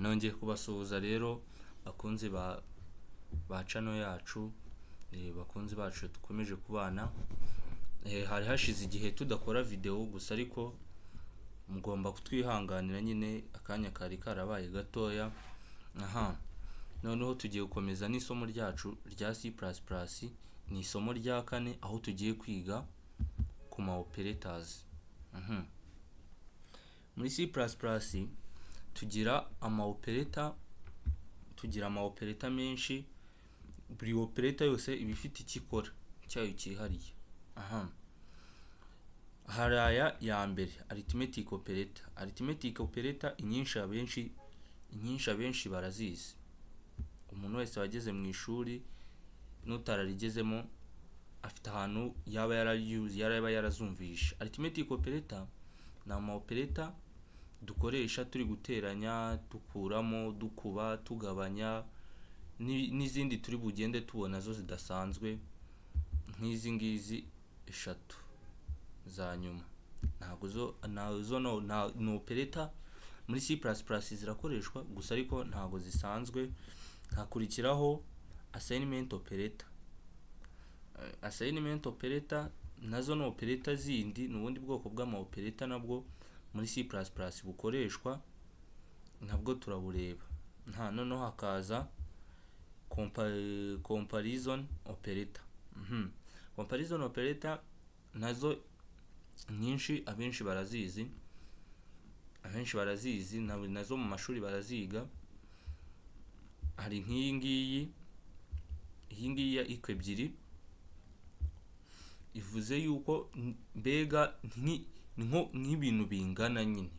nongeye kubasuhuza rero bakunzi ba channel yacu, bakunzi bacu dukomeje kubana. Hari hashize igihe tudakora video gusa, ariko mugomba kutwihanganira nyine akanya kari karabaye gatoya. Noneho tugiye gukomeza n'isomo ryacu rya C++, ni isomo rya 4 aho tugiye kwiga ku ma operators. Muri C++ tugira ama operator menshi, buri operator yose iba ifite ikikora cyayo cyihariye. Hari aya ya mbere, arithmetic operator. Arithmetic operator inyinshi abenshi barazizi. Umuntu wese wageze mu ishuri n'utararigezemo afite ahantu yaba yarazumvisha. Arithmetic operator ni ama operator dukoresha turi guteranya, dukuramo, dukuba, tugabanya n'izindi turi bugende tubona zo zidasanzwe nk'izi ngizi eshatu za nyuma. No operator muri C++ zirakoreshwa gusa, ariko ntago zisanzwe. Hakurikiraho assignment operator. Assignment operator nazo no operator zindi, n'ubundi bwoko bw'ama operator nabwo muri C++ bukoreshwa, nabwo turabureba. Noneho hakaza comparison operator. Comparison operator nazo nyinshi abenshi barazizi, nazo mu mashuri baraziga. Hari nk'iyi ngiyi ya ebyiri, ivuze yuko mbega nk'ibintu bingana nyine,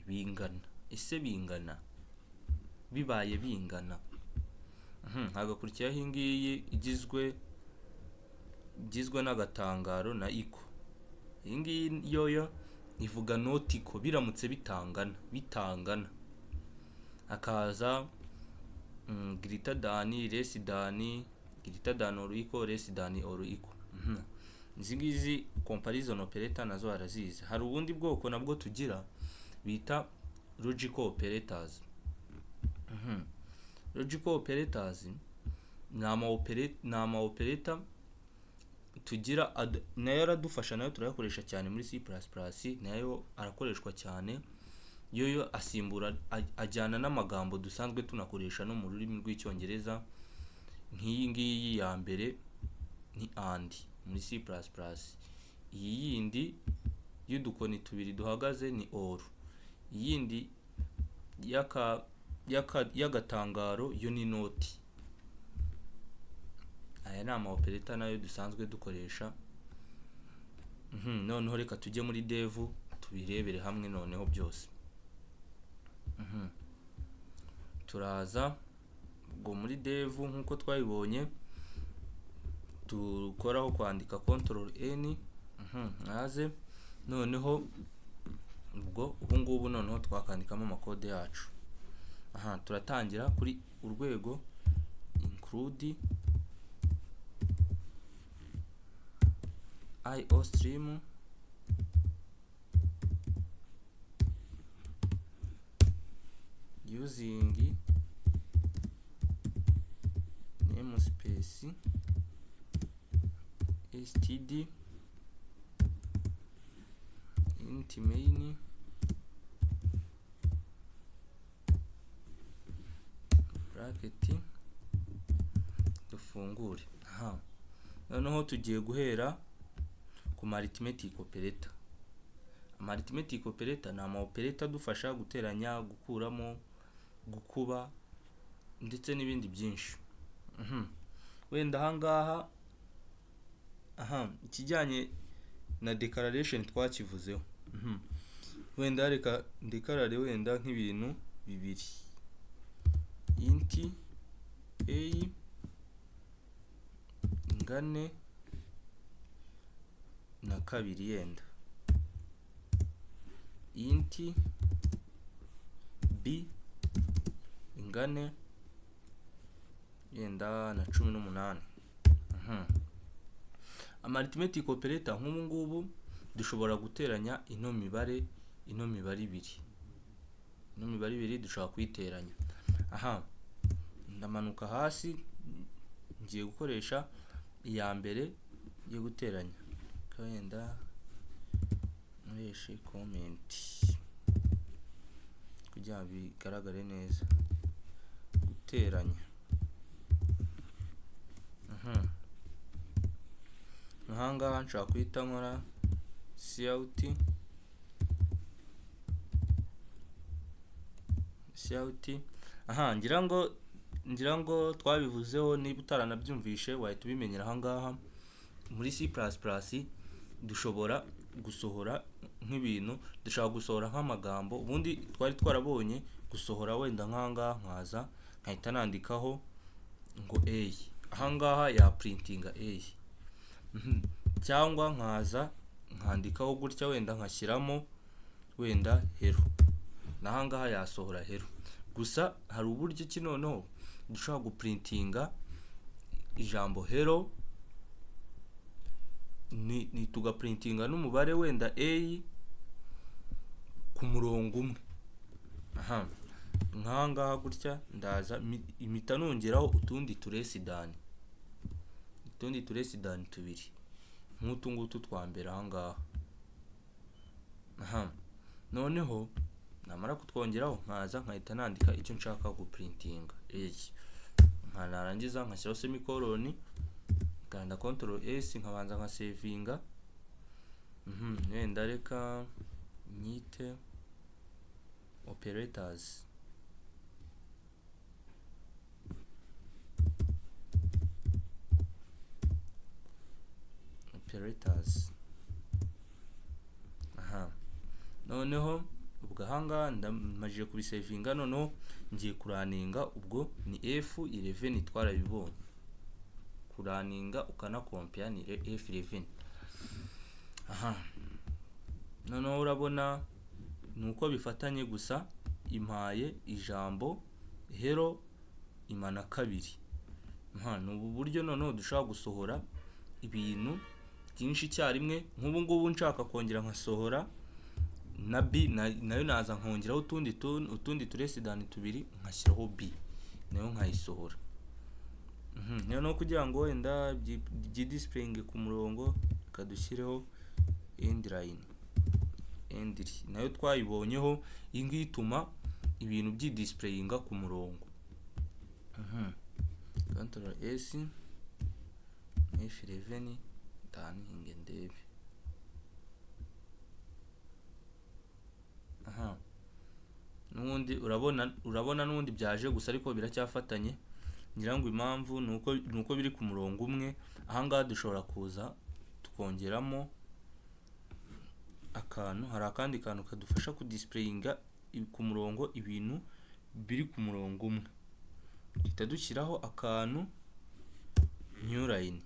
ese bingana, bibaye bingana. Hagakurikiraho iyi ngiyi igizwe n'agatangaro na iko. Iyi ngiyi yoyo ivuga not iko, biramutse bitangana. Hakaza greater than, less than, greater than or equal, less than or equal. Izi ngizi comparison operator nazo barazizi. Hari ubundi bwoko nabwo tugira bita logical operators. Logical operators ni ama operator tugira, nayo aradufasha, nayo turayakoresha cyane muri C++, nayo arakoreshwa cyane. Yoyo ajyana n'amagambo dusanzwe tunakoresha no mu rurimi rw'icyongereza. Nk'iyi ngiyi ya mbere ni and muri C++. Iyi yindi y'udukoni tubiri duhagaze ni or. Iyindi y'agatangaro yo ni not. Aya ni ama operator nayo dusanzwe dukoresha. Noneho reka tujye muri dev tubirebere hamwe noneho byose. Turaza ubwo muri dev nkuko twabibonye, dukoraho kwandika Ctrl+N. Naze noneho ubu ngubu noneho twakandikamo amakode yacu. Turatangira kuri urwego include iostream, using namespace std int main bracket dufungure. Noneho tugiye guhera ku arithmetic operator. Arithmetic operator ni ama operator dufasha guteranya, gukuramo, gukuba ndetse n'ibindi byinshi. Wenda ahangaha ikijyanye na declaration twakivuzeho. Wenda reka declare wenda nk'ibintu bibiri, int a ingane na kabiri, yenda int b ingane yenda na 18. Arithmetic operator nk'ubu ngubu dushobora guteranya ino mibare ibiri. Ino mibare ibiri dushobora kuyiteranya. aha ndamanuka hasi, ngiye gukoresha iya mbere yo guteranya, wenda nkoreshe comment kugira ngo bigaragare neza. Guteranya, ahangaha nshobora guhita nkora cout. Aha ngira ngo twabivuzeho, niba utaranabyumvishe wahita ubimenyera ahangaha. Muri C++ dushobora gusohora nk'ibintu, dushaka gusohora nk'amagambo. Ubundi twari twarabonye gusohora wenda nk'ahangaha nkaza nkahita nandikaho ngo A, ahangaha ya printinga A, cyangwa nkaza nkandikaho gutya wenda nkashyiramo wenda hello, nahangaha yasohora hello. Gusa hari uburyo ki noneho dushobora guprintinga ijambo hello ni tugaprintinga n'umubare wenda A ku murongo umwe. Aha nkahangaha gutya ndaza imita nongeraho utundi turesidani tubiri nk'utu ngutu twa mbere ahangaha. Aha noneho namara kutwongeraho nkaza nkahita nandika icyo nshaka guprintinga narangiza nkashyiraho semicolon, kanda Ctrl S, nkabanza nkasevinga. Wenda reka nyite operators. Aha noneho ubwo ahangaha ndamajije kubisevinga, noneho ngiye kuraninga. Ubwo ni F11 twarabibonye, kuraninga ukanakompya ni F11. Aha noneho urabona nuko bifatanye, gusa impaye ijambo hello imana kabiri. Ni ubu buryo noneho dushobora gusohora ibintu byinshi icyarimwe. Nk'ubu ngubu nshaka kongera nkasohora na B, nayo naza nkongeraho utundi turesidani tubiri nkashyiraho B, nayo nkayisohora. Noneho kugira ngo wenda byidisipureyinge ku murongo, kadushyireho endline, nayo twayibonyeho. Iyi ngiyi ituma ibintu byidisipureyinga ku murongo. Ctrl S, F11 ndaninge ndebe. Nubundi urabona nubundi byaje, gusa ariko biracyafatanye. Ngira ngo impamvu nuko biri ku murongo umwe. Ahangaha dushobora kuza tukongeramo akantu, hari akandi kantu kadufasha kudisipureyinga ku murongo ibintu biri ku murongo umwe. Duhita dushyiraho akantu new line.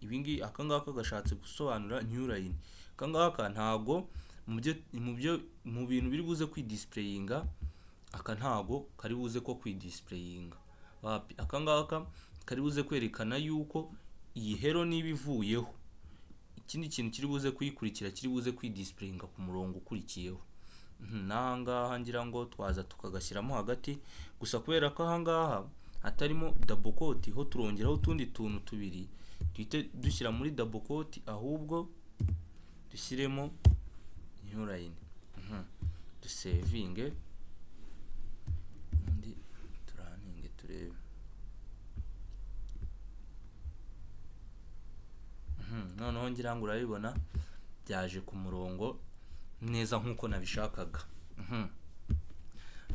Ibingi akangaka gashatse gusobanura new line. Akangaka ntago mu bintu biri buze kwidisipureyinga, aka ntago kari buze ko kwidisipureyinga. Akangaka kari buze kwerekana yuko iyi hello niba ivuyeho, ikindi kintu kiri buze kuyikurikira kiri buze kwidisipureyinga ku murongo ukurikiyeho. Nahangaha ngira ngo twaza tukagashyiramo hagati, gusa kubera ko ahangaha hatarimo double quote ho turongeraho utundi tuntu tubiri, duhite dushyira muri double quote, ahubwo dushyiremo new line. Dusevinge undi turaninge turebe. Noneho ngira ngo urabibona byaje ku murongo neza nkuko nabishakaga.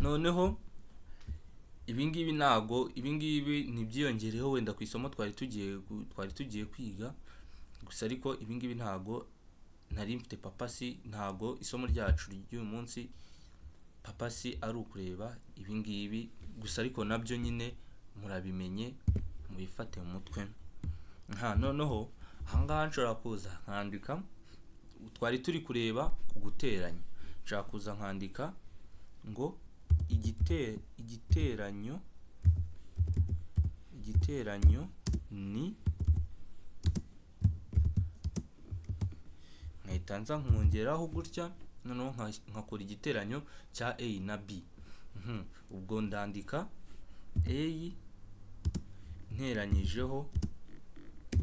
Noneho ibingibi nibyiyongereho wenda ku isomo twari tugiye kwiga, gusa ariko ibingibi ntago nari mfite papasi. Ntago isomo ryacu ry'uyu munsi papasi ari ukureba ibingibi gusa, ariko nabyo nyine murabimenye mubifate mu mutwe. Noneho ahangaha nshobora kuza nkandika, twari turi kureba ku guteranya, nshaka kuza nkandika ngo igiteranyo ni, nkahita nza nkongeraho gutya, noneho nkakora igiteranyo cya A na B. Ubwo ndandika A nteranyijeho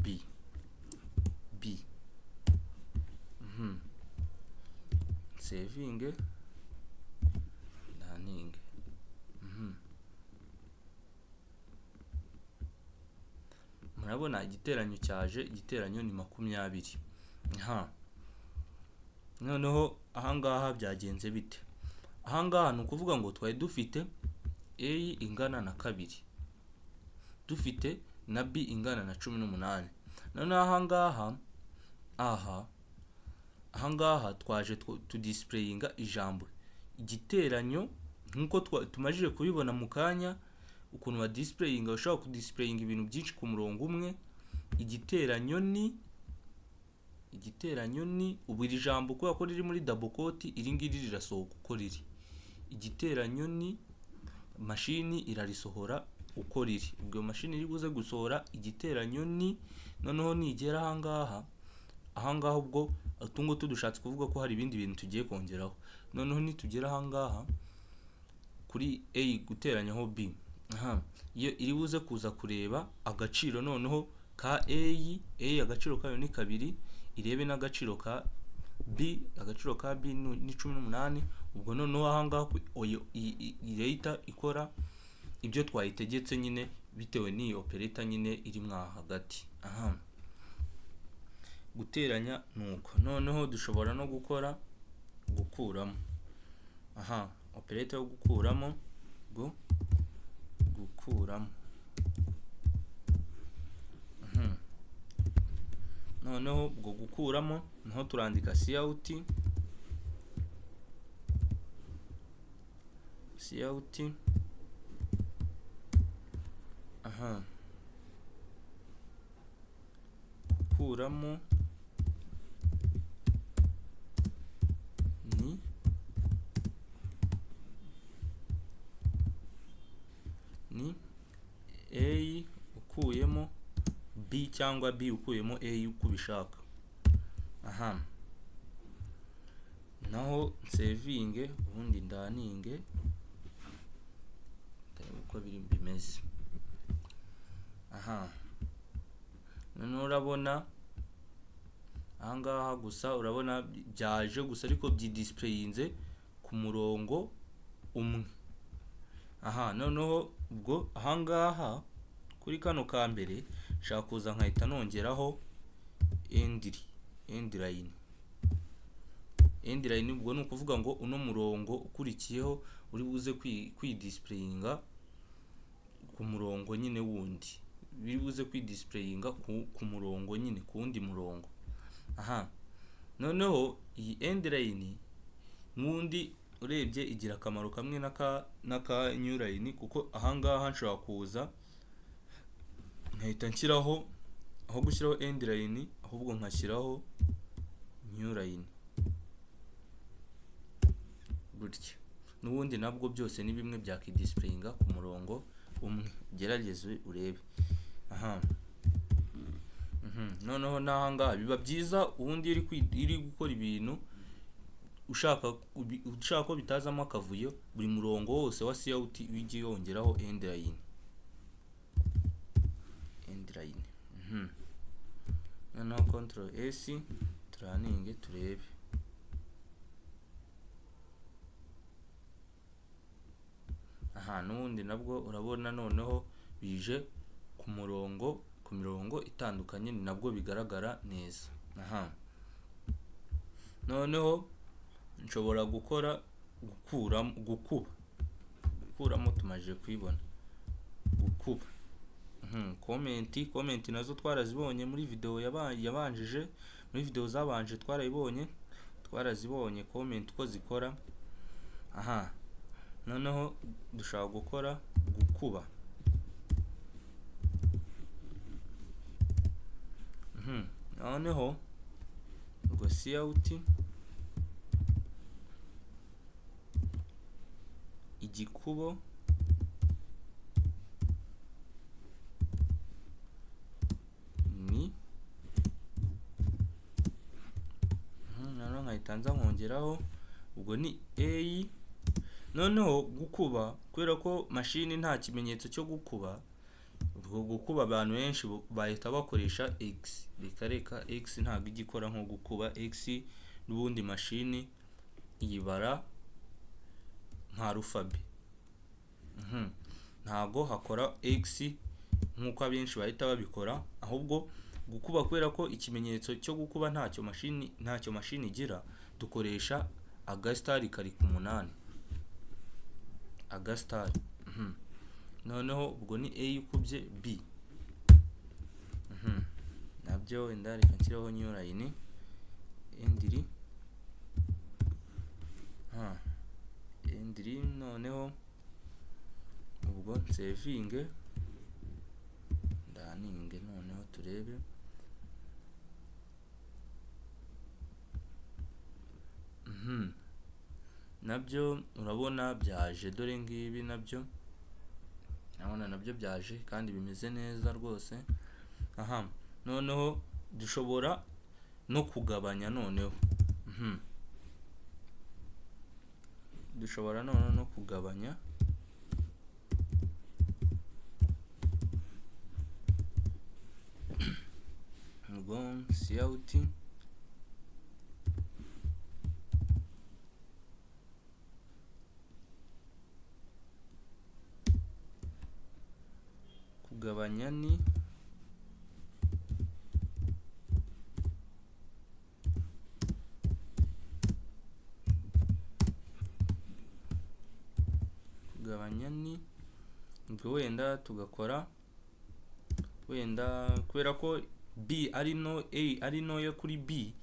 B. Savinge running. Murabona igiteranyo cyaje, igiteranyo ni 20. Noneho ahangaha byagenze bite? Ahangaha ni ukuvuga ngo twari dufite A ingana na 2, dufite na B ingana na 18. Noneho ahangaha twaje tu displayinga ijambo igiteranyo nkuko tumajije kubibona mu kanya, ukuntu ba displayinga ushobora ku displayinga ibintu byinshi ku murongo umwe. Igiteranyo ni ubu iri jambo kubera ko riri muri double quote, iri ngiri rirasohoka uko riri. Igiteranyo ni mashini irarisohora uko riri, ubwo mashini iri buze gusohora igiteranyo ni. Noneho nigera ahangaha ubwo utungo tudushatse kuvuga ko hari ibindi bintu tugiye kongeraho. Noneho nitugera ahangaha kuri A guteranyaho B, iyo iri buze kuza kureba agaciro noneho ka A agaciro kayo ni 2, irebe n'agaciro ka B, agaciro ka B ni 18. Ubwo noneho ahangaha irahita ikora ibyo twayitegetse nyine bitewe n'iyi operator nyine iri mwa hagati. Guteranya nuko. Noneho dushobora no gukora gukuramo. Operator yo gukuramo, gukuramo. Noneho ubwo gukuramo naho turandika cout, gukuramo ni A ukuyemo B cyangwa B ukuyemo A uko ubishaka. Naho savinge ubundi ndaninge uko bimeze. Noneho urabona ahangaha gusa urabona byaje gusa ariko byidisplayinze ku murongo umwe. Noneho ubwo ahangaha kuri kano ka mbere nshaka kuza nkahita nongeraho end line. Ubwo ni ukuvuga ngo uno murongo ukurikiyeho uri buze kwidisplayinga ku murongo nyine wundi, biri buze kwidisplayinga ku murongo nyine ku wundi murongo. Noneho iyi end line n'undi urebye igira akamaro kamwe n'aka new line, kuko ahangaha nshobora kuza nkahita nshyiraho, aho gushyiraho end line ahubwo nkashyiraho new line gutya. N'ubundi nabwo byose ni bimwe bya kidisplayinga ku murongo umwe, gerageze urebe. Noneho n'ahangaha biba byiza ubundi iri gukora ibintu ushaka ko bitazamo akavuyo, buri murongo wose wa cout ujye yongeraho end line. Noneho control S turaninge turebe. N'ubundi nabwo urabona noneho bije ku mirongo itandukanye, ni nabwo bigaragara neza. Noneho nshobora gukora gukuramo tumaje kuyibona. Gukuba comment nazo twarazibonye muri video yabanjije, muri video zabanje twarazibonye comment uko zikora. Noneho dushaka gukora gukuba. Noneho ubwo cout igikubo ni noneho nkahita nza nkongeraho, ubwo ni A noneho gukuba, kubera ko mashini nta kimenyetso cyo gukuba, ubwo gukuba abantu benshi bahita bakoresha x. Reka x ntabwo igikora nko gukuba. X n'ubundi mashini yibara nka alphabet. Ntago hakora x nk'uko abenshi bahita babikora, ahubwo gukuba kubera ko ikimenyetso cyo gukuba ntacyo mashini igira, dukoresha agastar kari ku munani, agastar. Noneho ubwo ni a ukubye b. Nabyo wenda reka nshyireho new line endiri endiri. Noneho ubwo nsevinge ndaninge, noneho turebe. Nabyo urabona byaje, dore ngibi nabyo urabona nabyo byaje kandi bimeze neza rwose. Noneho dushobora no kugabanya, noneho dushobora noneho no kugabanya. Ubwo cout kugabanya ni ubwo wenda tugakora wenda, kubera ko b ari no a ari noyo kuri b,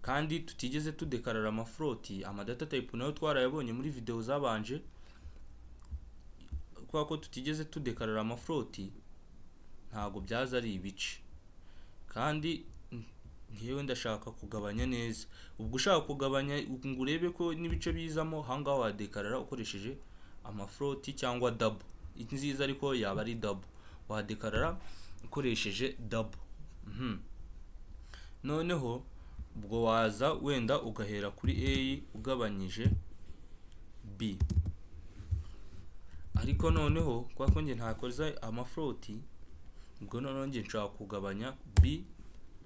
kandi tutigeze tudekarara amafloat. Amadata type nayo twarayabonye muri video zabanje, kwa ko tutigeze tudekarara amafloat ntago byaza ari ibice. Kandi ngewe ndashaka kugabanya neza. Ubwo ushaka kugabanya ngo urebe ko n'ibice bizamo, hanga wadekarara ukoresheje amafloat cyangwa double. Nziza ariko yaba ari double, wadekarara ukoresheje double. Noneho ubwo waza wenda ugahera kuri a ugabanyije b, ariko noneho kwa ko nge ntakoza amafloat, ubwo noneho nge nshaka kugabanya b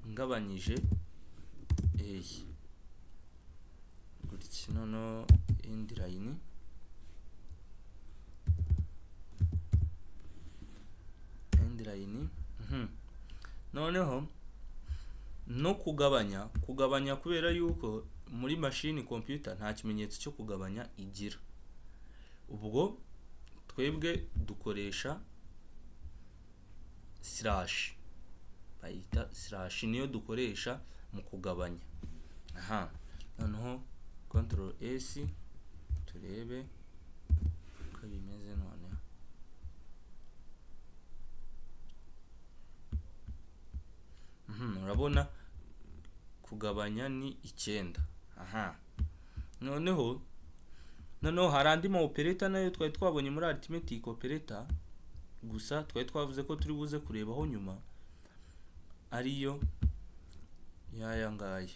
ngabanyije a. Gutya noneho end line noneho no kugabanya kubera yuko muri machine computer nta kimenyetso cyo kugabanya igira. Ubwo twebwe dukoresha slash, bayita slash, niyo dukoresha mu kugabanya. Noneho control s turebe uko bimeze. Noneho urabona kugabanya ni 9. Noneho hari andi ma operator nayo twari twabonye muri arithmetic operator, gusa twari twavuze ko turi buze kurebaho nyuma, ariyo yaya ngaya.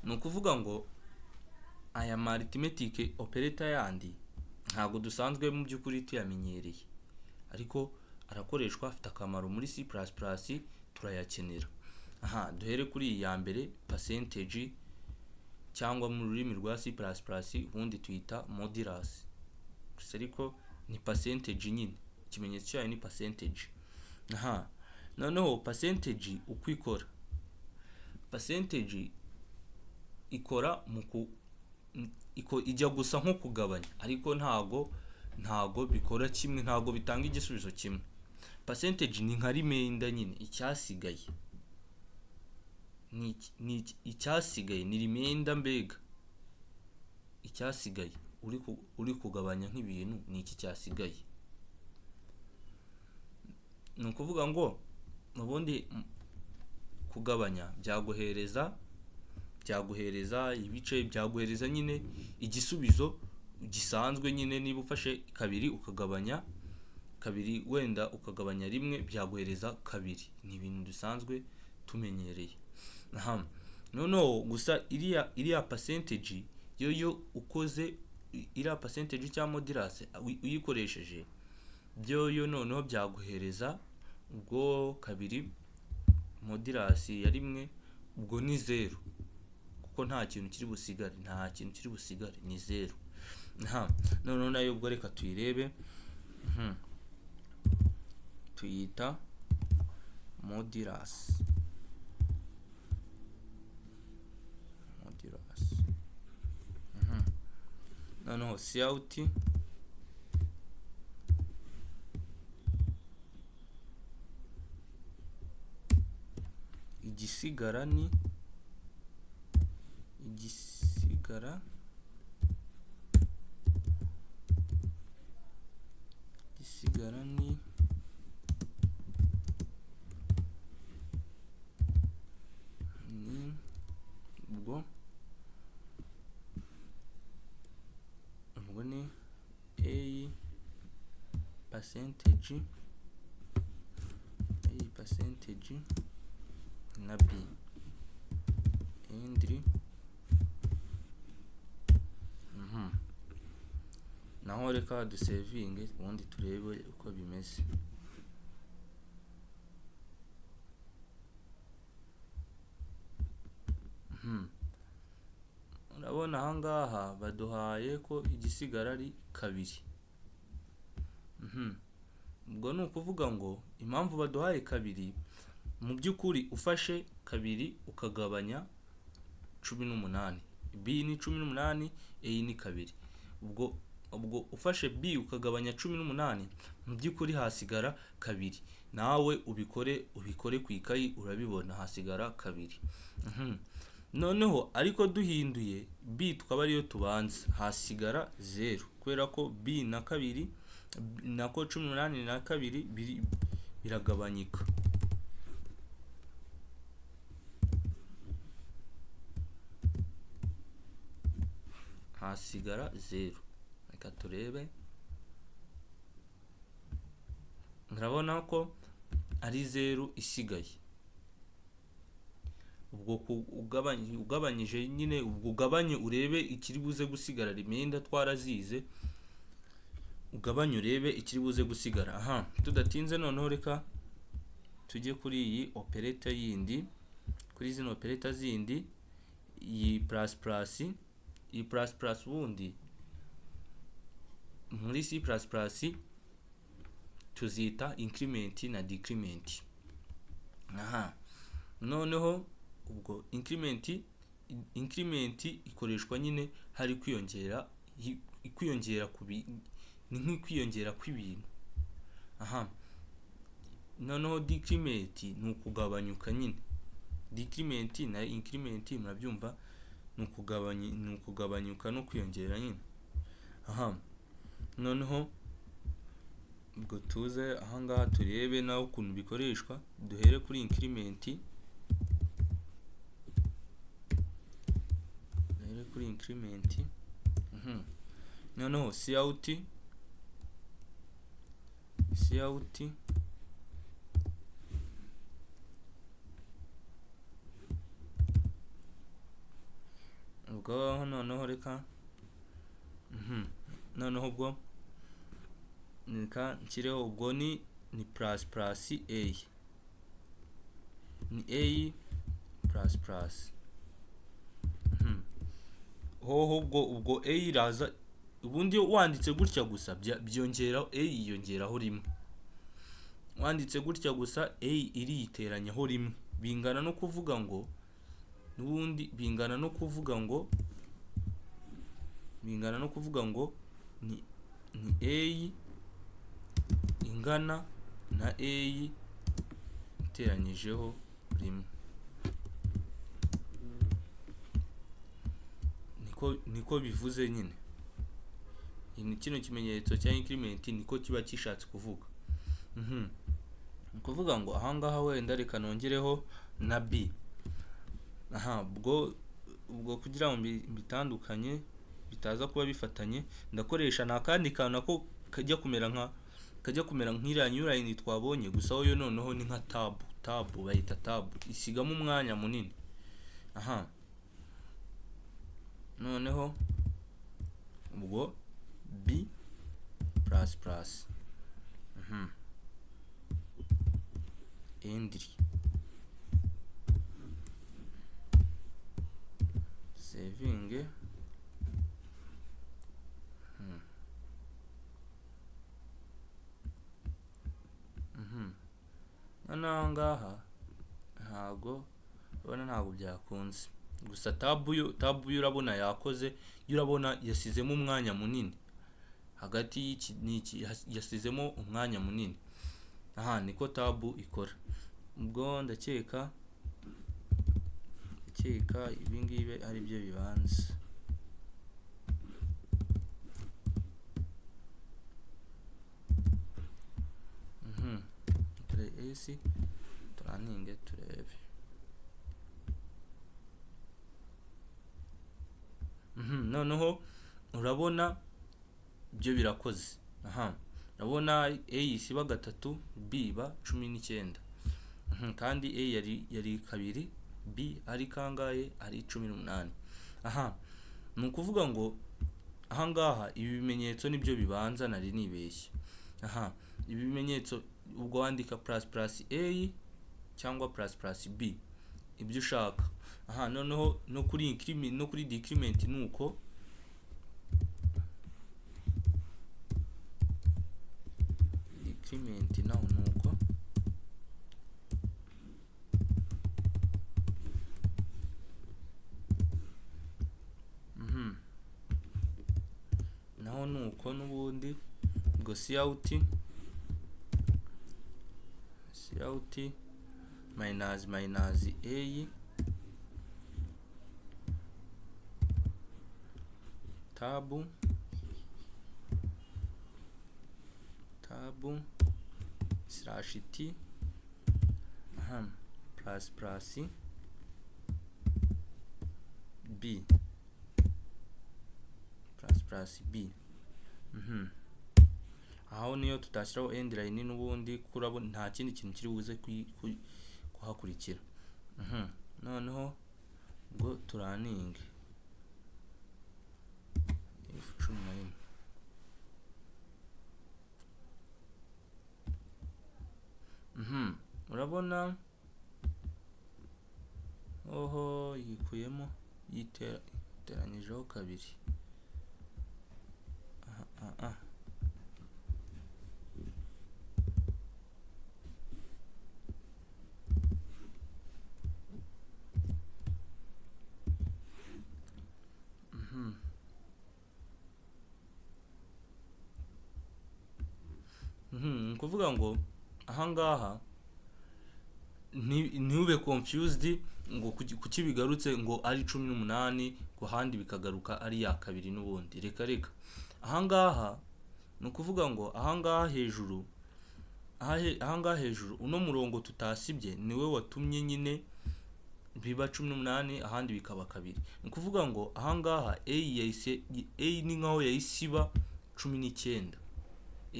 Ni ukuvuga ngo aya ma arithmetic operator yandi ntabwo dusanzwe mu by'ukuri tuyamenyereye, ariko arakoreshwa, afite akamaro muri C++, turayakenera. Duhere kuri iyi ya mbere, percentage, cyangwa mu rurimi rwa C++ ubundi tuyita modulus, gusa ariko ni percentage nyine, ikimenyetso cyayo ni percentage. Noneho percentage uko ikora, percentage ikora ijya gusa nko kugabanya, ariko ntago bikora kimwe, ntago bitanga igisubizo kimwe. Percentage ni nka remainder nyine, icyasigaye ni icyasigaye, ni remainder mbega, icyasigaye uri kugabanya nk'ibintu ni iki cyasigaye. Ni ukuvuga ngo ubundi kugabanya byaguhereza ibice, byaguhereza nyine igisubizo gisanzwe. Nyine niba ufashe kabiri ukagabanya kabiri, wenda ukagabanya rimwe, byaguhereza kabiri. Ni ibintu dusanzwe tumenyereye. aha noneho gusa iriya percentage yo ukoze iriya percentage cyangwa modulus uyikoresheje byo noneho byaguhereza ubwo kabiri modulus ya rimwe ubwo ni 0 kuko nta kintu kiri busigare ni 0. Noneho nayo ubwo reka tuyirebe, tuyita modulus. Noneho cout igisigara ni ubwo ni a percentage na b and naho reka dusevinge ubundi turebe uko bimeze. Urabona ahangaha baduhaye ko igisigara ari 2. Ubwo ni ukuvuga ngo impamvu baduhaye 2 mu by'ukuri ufashe 2 ukagabanya 18, b ni 18, a ni 2. ubwo ufashe b ukagabanya 18 mu by'ukuri hasigara 2. Nawe ubikore ku ikayi urabibona hasigara 2. Noneho ariko duhinduye b tukaba ariyo tubanza hasigara 0 kubera ko b na 2 nako 18 na 2 biragabanyika. Hasigara 0. Reka turebe, murabona ko ari 0 isigaye. Ubwo ugabanyije nyine ubwo ugabanye urebe ikiri buze gusigara. Remainder twarazize, ugabanye urebe ikiri buze gusigara. Tudatinze noneho reka tujye kuri iyi operator yindi, kuri zino operator zindi, iyi plus iyi plus ubundi muri C++ tuzita increment na decrement. Noneho ubwo increment ikoreshwa nyine hari kwiyongera ni nk'kwiyongera kw'ibintu. Noneho decrement ni ukugabanyuka nyine. Decrement na increment murabyumva, ni ukugabanyuka no kwiyongera nyine. Noneho ubwo tuze ahangaha turebe naho ukuntu bikoreshwa. Duhere kuri increment, noneho cout ubwo noneho reka noneho ubwo nika nshyireho ubwo ni plus a, ni a plus hoho ubwo a iraza. Ubundi wanditse gutya gusa byongeraho a yiyongeraho rimwe. Wanditse gutya gusa a iriteranyaho rimwe, bingana no kuvuga ngo n'ubundi bingana no kuvuga ngo ni a ingana na a iteranyijeho rimwe. Niko bivuze nyine. Kino kimenyetso cya increment niko kiba kishatse kuvuga. Kuvuga ngo ahangaha wenda reka nongereho na b. Ubwo kugira ngo bitandukanye bitaza kuba bifatanye, ndakoresha nakandi kantu nako kajya kumera nk'iriya new twabonye, gusa yo noneho ni nka tab bayita tab, isigamo umwanya munini. aha noneho ubwo b plus plus endri saving noneho ngaha ntabwo byakunze, gusa tabu yo urabona yakoze, urabona yasizemo umwanya munini hagati y'iki n'iki, yasizemo umwanya munini. Aha niko tabu ikora. Ubwo ndakeka ibi ngibi ari byo bibanza. Esi turaninge turebe. Noneho urabona byo birakoze. Urabona A isiba 3, B iba 19. Kandi A yari 2, B ari kangahe ari 18. Ni ukuvuga ngo ahangaha ibi bimenyetso nibyo bibanza, nari nibeshye. Ibi bimenyetso ubwo wandika plus plus A cyangwa plus plus B ibyo ushaka. Noneho no kuri increment no kuri decrement nuko decrement naho nuko naho nuko n'ubundi ngo cout minus A tabu slash t plus plus b plus plus b. Aho niyo tutashyiraho end line n'ubundi kurabona nta kindi kintu kiri buze kuhakurikira. Noneho ngo turaninge F11. Urabona oho yikuyemo yiteranyijeho 2. Kuvuga ngo ahangaha ntube confused ngo kuki bigarutse ngo ari 18 ku handi bikagaruka ari ya 2 n'ubundi. Reka ahangaha ni ukuvuga ngo ahangaha hejuru uno murongo tutasibye niwe watumye nyine biba 18 ahandi bikaba 2. Ni ukuvuga ngo ahangaha A ni nkaho yayisiba 19.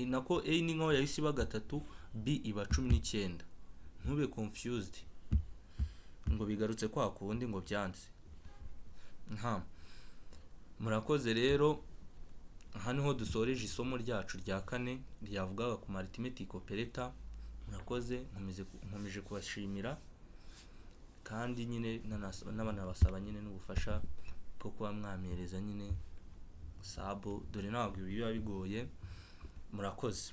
Nako A ni nkaho yayisiba 3, B iba 19. Ntube confused ngo bigarutse kwa kundi ngo byanze. Murakoze rero, aha niho dusoreje isomo ryacu rya 4 ryavugaga ku arithmetic operator. Murakoze, nkomeje kubashimira kandi nyine n'abanabasaba nyine n'ubufasha bwo kuba mwampereza nyine sabo, dore ntabwo biba bigoye. Murakoze.